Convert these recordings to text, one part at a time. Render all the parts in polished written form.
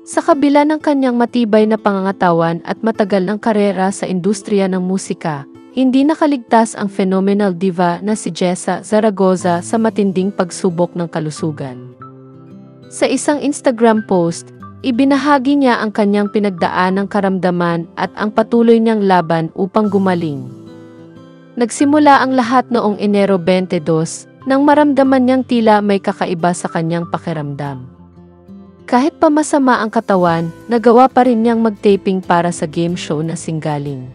Sa kabila ng kanyang matibay na pangangatawan at matagal ng karera sa industriya ng musika, hindi nakaligtas ang phenomenal diva na si Jessa Zaragoza sa matinding pagsubok ng kalusugan. Sa isang Instagram post, ibinahagi niya ang kanyang pinagdaanang karamdaman at ang patuloy niyang laban upang gumaling. Nagsimula ang lahat noong Enero 22 nang maramdaman niyang tila may kakaiba sa kanyang pakiramdam. Kahit pa masama ang katawan, nagawa pa rin niyang mag-taping para sa game show na Singgaling.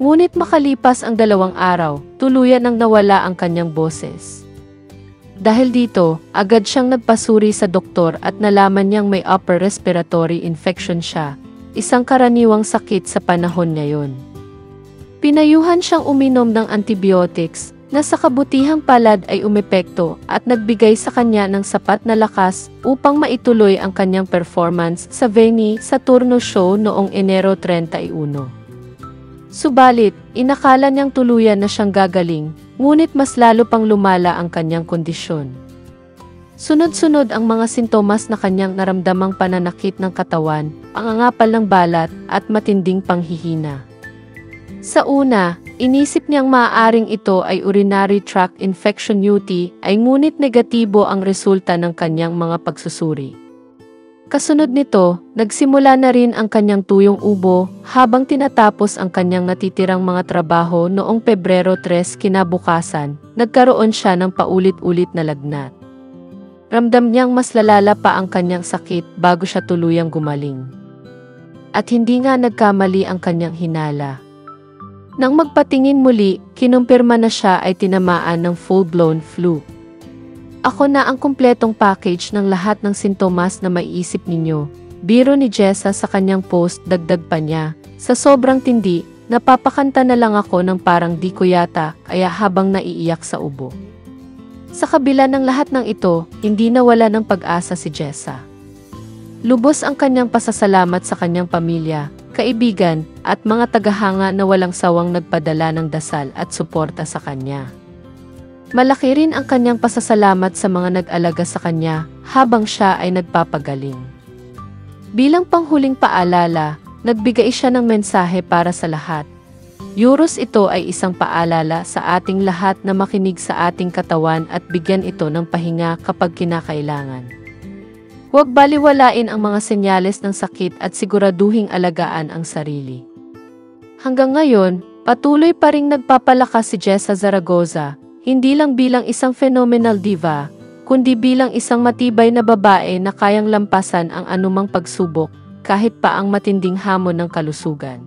Ngunit makalipas ang 2 araw, tuluyan nang nawala ang kanyang boses. Dahil dito, agad siyang nagpasuri sa doktor at nalaman niyang may upper respiratory infection siya, isang karaniwang sakit sa panahon ngayon. Pinayuhan siyang uminom ng antibiotics, na sa kabutihang palad ay umepekto at nagbigay sa kanya ng sapat na lakas upang maituloy ang kanyang performance sa Veni Saturno show noong Enero 31. Subalit, inakala niyang tuluyan na siyang gagaling, ngunit mas lalo pang lumala ang kanyang kondisyon. Sunod-sunod ang mga sintomas na kanyang naramdamang pananakit ng katawan, pangangapal ng balat at matinding panghihina. Sa una, inisip niyang maaaring ito ay urinary tract infection UTI ay ngunit negatibo ang resulta ng kanyang mga pagsusuri. Kasunod nito, nagsimula na rin ang kanyang tuyong ubo habang tinatapos ang kanyang natitirang mga trabaho noong Pebrero 3 kinabukasan, nagkaroon siya ng paulit-ulit na lagnat. Ramdam niyang mas lalala pa ang kanyang sakit bago siya tuluyang gumaling. At hindi nga nagkamali ang kanyang hinala. Nang magpatingin muli, kinumpirma na siya ay tinamaan ng full-blown flu. Ako na ang kumpletong package ng lahat ng sintomas na maiisip ninyo, biro ni Jessa sa kanyang post. Dagdag pa niya, sa sobrang tindi, napapakanta na lang ako ng parang di ko yata kaya habang naiiyak sa ubo. Sa kabila ng lahat ng ito, hindi nawala ng pag-asa si Jessa. Lubos ang kanyang pasasalamat sa kanyang pamilya, kaibigan, at mga tagahanga na walang sawang nagpadala ng dasal at suporta sa kanya. Malaki rin ang kanyang pasasalamat sa mga nag-alaga sa kanya habang siya ay nagpapagaling. Bilang panghuling paalala, nagbigay siya ng mensahe para sa lahat. Euros, ito ay isang paalala sa ating lahat na makinig sa ating katawan at bigyan ito ng pahinga kapag kinakailangan. Huwag baliwalain ang mga senyales ng sakit at siguraduhing alagaan ang sarili. Hanggang ngayon, patuloy pa ring nagpapalakas si Jessa Zaragoza, hindi lang bilang isang phenomenal diva, kundi bilang isang matibay na babae na kayang lampasan ang anumang pagsubok, kahit pa ang matinding hamon ng kalusugan.